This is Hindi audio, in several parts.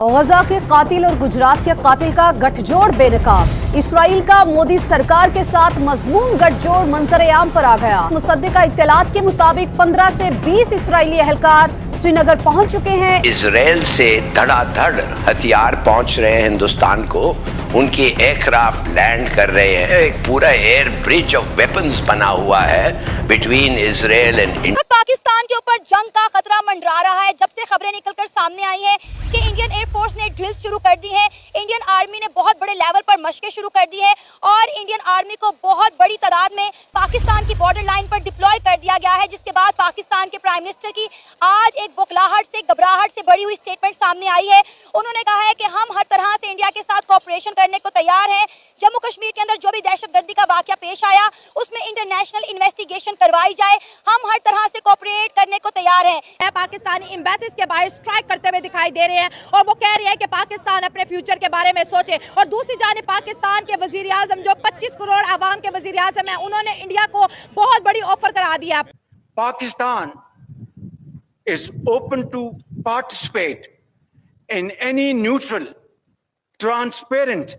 गजा के कातिल और गुजरात के कातिल का गठजोड़ बेनकाब। इसराइल का मोदी सरकार के साथ मजमून गठजोड़ मंजर-ए-आम पर आ गया। मुसद्दिका इत्तलात के मुताबिक 15 से 20 इसराइली एहलकार श्रीनगर पहुंच चुके हैं। इसराइल से धड़ाधड़ हथियार पहुंच रहे हैं हिंदुस्तान को, उनके एयरक्राफ्ट लैंड कर रहे हैं। एक पूरा एयर ब्रिज ऑफ वेपन्स बना हुआ है between Israel and India. Pakistan के ऊपर जंग का खतरा मंडरा रहा है। जब से खबरें निकलकर सामने आई हैं कि इंडियन एयरफोर्स ने ड्रिल्स शुरू कर दी है, इंडियन आर्मी ने बहुत बड़े लेवल पर मशकें शुरू कर दी है और इंडियन आर्मी को बहुत बड़ी तादाद में पाकिस्तान की बॉर्डर लाइन पर डिप्लॉय कर दिया गया है, जिसके बाद पाकिस्तान के प्राइम मिनिस्टर की आज एक बौखलाहट से, घबराहट से भरी हुई स्टेटमेंट सामने आई है। उन्होंने कहा है कि हम हर तरह से इंडिया के साथ कोऑपरेशन करने को तैयार हैं। जम्मू कश्मीर के अंदर जो भी दहशतगर्दी का वाकया पेश आया उसमें इंटरनेशनल इन्वेस्टिगेशन करवाई जाए, हम हर तरह से कोऑपरेट करने को तैयार हैं। पाकिस्तानी एम्बेसीज के बाहर स्ट्राइक करते हुए दिखाई दे रहे हैं और वो कह रही है कि पाकिस्तान अपने फ्यूचर के बारे में सोचे। और दूसरी जानिब पाकिस्तान के वजीर आजम, जो 25 करोड़ आवाम के वजीर आजम है, उन्होंने इंडिया को बहुत बड़ी ऑफर करा दिया। Pakistan is open to participate in any neutral, transparent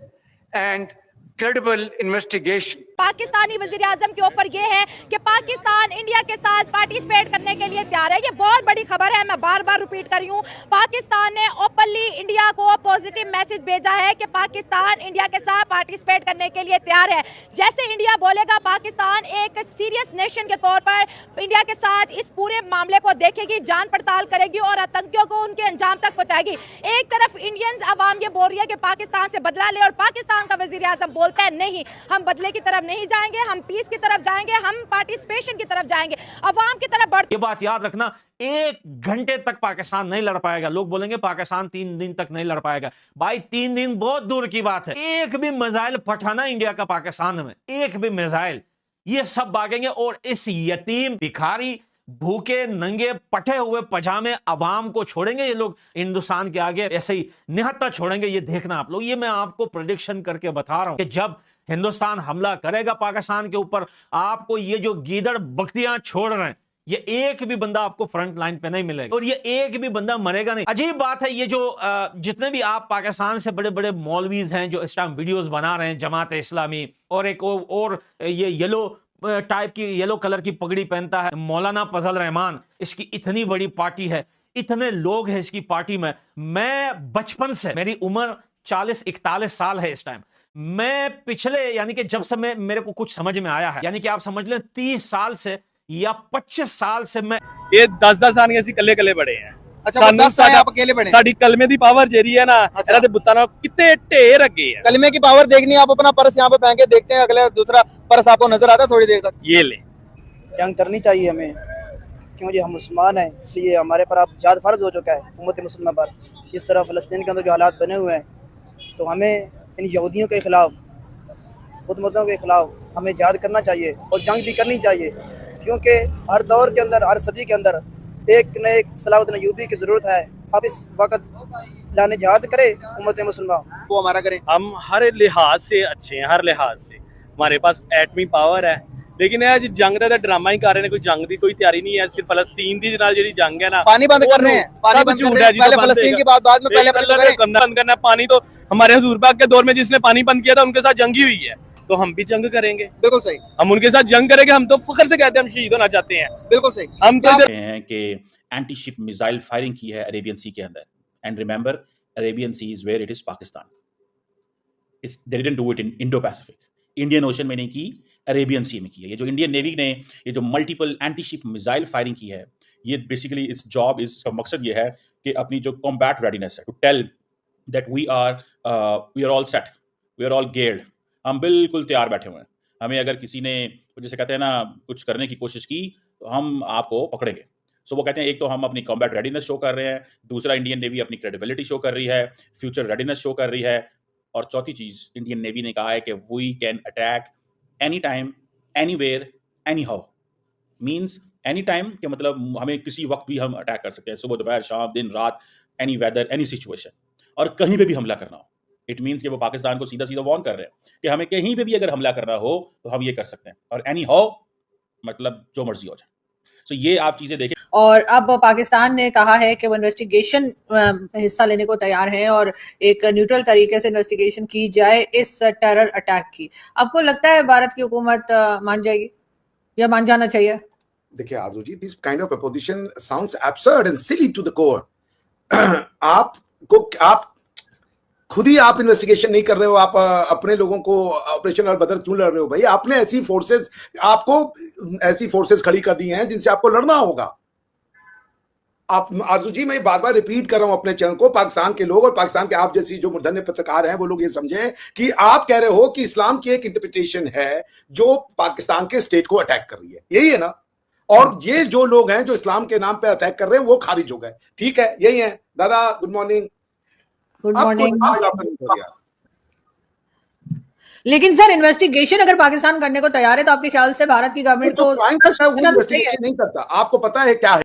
and credible investigation. Pakistani वजीर आजम की ऑफर ये है कि पाकिस्तान इंडिया के साथ पार्टिसिपेट करने के लिए तैयार है। ये बहुत बड़ी खबर है, मैं बार बार रिपीट कर रही हूँ। पाकिस्तान ने ओपनली इंडिया को पॉजिटिव मैसेज भेजा है कि पाकिस्तान इंडिया के साथ पार्टिसिपेट करने के लिए तैयार है। जैसे इंडिया बोलेगा, पाकिस्तान एक सीरियस नेशन के तौर पर इंडिया के साथ इस पूरे मामले को देखेगी, जांच पड़ताल करेगी और आतंकियों को उनके अंजाम तक पहुंचाएगी। एक तरफ इंडियन अवाम ये बोल रही है कि पाकिस्तान से बदला ले और पाकिस्तान का वजीर आजम बोलता है नहीं, हम बदले की तरफ नहीं जाएंगे, हम पीस की तरफ जाएंगे, हम पार्टिसिपेशन की तरफ जाएंगे, अवाम की तरफ बढ़। ये बात याद रखना, 1 घंटे तक पाकिस्तान नहीं लड़ पाएगा। लोग बोलेंगे पाकिस्तान 3 दिन तक नहीं लड़ पाएगा। भाई 3 दिन बहुत दूर की बात है। एक भी मिसाइल फटाना इंडिया का पाकिस्तान में, एक भी मिसाइल, ये सब भागेंगे और इस यतीम भिखारी भूखे नंगे पटे हुए पजामे अवाम को छोड़ेंगे ये लोग हिंदुस्तान के आगे, ऐसे ही निहत्था छोड़ेंगे। ये देखना आप लोग, ये मैं आपको प्रेडिक्शन करके बता रहा हूं कि जब हिंदुस्तान हमला करेगा पाकिस्तान के ऊपर, आपको ये जो गीदड़ बकतियां छोड़ रहे हैं, ये एक भी बंदा आपको फ्रंट लाइन पे नहीं मिलेगा और ये एक भी बंदा मरेगा नहीं। अजीब बात है, ये जो जितने भी आप पाकिस्तान से बड़े बड़े मौलवीज हैं जो इस टाइम वीडियोस बना रहे हैं, जमात इस्लामी और एक और ये येलो टाइप की, येलो कलर की पगड़ी पहनता है मौलाना फजल रहमान, इसकी इतनी बड़ी पार्टी है, इतने लोग हैं इसकी पार्टी में। मैं बचपन से, मेरी उम्र 40-41 साल है इस टाइम, मैं पिछले यानी कि जब से मेरे को कुछ समझ में आया है, यानी कि आप समझ लें 30 साल से या 25 साल से मैं ये 10-10 साल ਅਸੀਂ ਕੱਲੇ ਕੱਲੇ ਬੜੇ ਆ। ਅੱਛਾ 10 ਸਾਲ ਆਪ ਅਕੇਲੇ ਬਣੇ। ਸਾਡੀ ਕਲਮੇ ਦੀ ਪਾਵਰ ਜਿਹੜੀ ਹੈ ਨਾ, ਇਹਨਾਂ ਦੇ ਬੁੱਤਾਂ ਨਾਲ ਕਿਤੇ ਢੇਰ ਅੱਗੇ ਹੈ। कलमे की पावर देखनी है, आप अपना पर्स यहाँ पे फेंक के देखते हैं, अगले दूसरा पर्स आपको नजर आता है थोड़ी देर तक। ये ले जंग करनी चाहिए हमें, क्यों जी हम मुसलमान हैं, इसलिए हमारे पर अब ज़्यादा फ़र्ज हो चुका है उम्मत मुसलमान पर। इस तरह फ़लस्तीन के अंदर जो हालात बने हुए हैं, तो हमें इन यहूदियों के खिलाफ, खुदमतों के खिलाफ हमें जिहाद करना चाहिए और जंग भी करनी चाहिए, क्योंकि हर दौर के अंदर, हर सदी के अंदर एक न एक सलाहुद्दीन अय्यूबी की ज़रूरत है। अब इस वक्त लाने जिहाद करे उम्मत मुसलमान, वो हमारा करें। हम हर लिहाज से अच्छे हैं, हर लिहाज से हमारे पास एटमी पावर है, लेकिन ये जंग का ड्रामा ही कर रहे हैं। कोई जंग की कोई तैयारी नहीं है, सिर्फ फलस्तीन की जी जंग है ना, पानी बंद कर रहे हैं, पानी बंद कर रहे हैं। पहले फलस्तीन की बात बाद में, पहले अपनी तो करें। बंद करना पानी तो हमारे हुजूर पाक के दौर में जिसने पानी बंद किया था उनके साथ जंग ही हुई है, तो हम भी जंग करेंगे। बिल्कुल सही, हम उनके साथ जंग करेंगे। हम तो फख्र से कहते हैं हम शहीद होना चाहते हैं। बिल्कुल सही। हम तो हैं कि एंटी शिप मिसाइल फायरिंग की है अरेबियन सी के अंदर, and remember Arabian sea is where it is Pakistan. They didn't do it in Indo Pacific, Indian ocean में नहीं की, अरेबियन सी में की है। ये जो इंडियन नेवी ने ये जो multiple anti ship missile firing की है, ये बेसिकली इस जॉब, इसका मकसद ये है कि अपनी जो कॉम्बैट रेडीनेस है, to tell that we are all set, we are all geared, हम बिल्कुल तैयार बैठे हुए हैं। हमें अगर किसी ने जैसे कहते हैं ना कुछ करने की कोशिश की तो हम आपको पकड़ेंगे। सो वो कहते हैं एक तो हम अपनी कॉम्बैट रेडीनेस शो कर रहे हैं, दूसरा इंडियन नेवी अपनी क्रेडिबिलिटी शो कर रही है, फ्यूचर रेडीनेस शो कर रही है, और चौथी चीज़ इंडियन नेवी ने कहा है कि we can attack any time, anywhere, anyhow. Means any time के मतलब हमें किसी वक्त भी हम अटैक कर सकते हैं, सुबह दोपहर शाम दिन रात, एनी वेदर, एनी सिचुएशन, और कहीं पे भी हमला करना हो। इट मीन्स कि वो पाकिस्तान को सीधा सीधा वार्न कर रहे हैं कि हमें कहीं पे भी अगर हमला करना हो तो हम ये कर सकते हैं, और एनी हाउ मतलब जो मर्जी हो जाए। सो ये आप चीज़ें देखें। और अब पाकिस्तान ने कहा है कि वो इन्वेस्टिगेशन हिस्सा लेने को तैयार है और एक न्यूट्रल तरीके से इन्वेस्टिगेशन की जाए इस टेरर अटैक की। आपको लगता है भारत की हुकूमत मान जाएगी या मान जाना चाहिए? देखिए Arzoo ji, this kind of opposition sounds absurd and silly to the core. आप खुद ही आप इन्वेस्टिगेशन नहीं कर रहे हो, आप अपने लोगों को ऑपरेशन अल बदर क्यों लड़ रहे हो भाई? आपने आपको ऐसी फोर्सेस खड़ी कर दी हैं जिनसे आपको लड़ना होगा। आप आरजू जी, मैं बार बार रिपीट कर रहा हूं अपने चैनल को, पाकिस्तान के लोग और पाकिस्तान के आप जैसी जो मूर्धन्य पत्रकार हैं वो लोग ये समझें कि आप कह रहे हो कि इस्लाम की एक इंटरप्रिटेशन है जो पाकिस्तान के स्टेट को अटैक कर रही है, यही है ना? और ये जो लोग हैं जो इस्लाम के नाम पे अटैक कर रहे हैं वो खारिज हो गए, ठीक है, यही है। दादा गुड मॉर्निंग। Good morning. लेकिन सर इन्वेस्टिगेशन अगर पाकिस्तान करने को तैयार है तो आपके ख्याल से भारत की गवर्नमेंट को नहीं करता। आपको पता है क्या है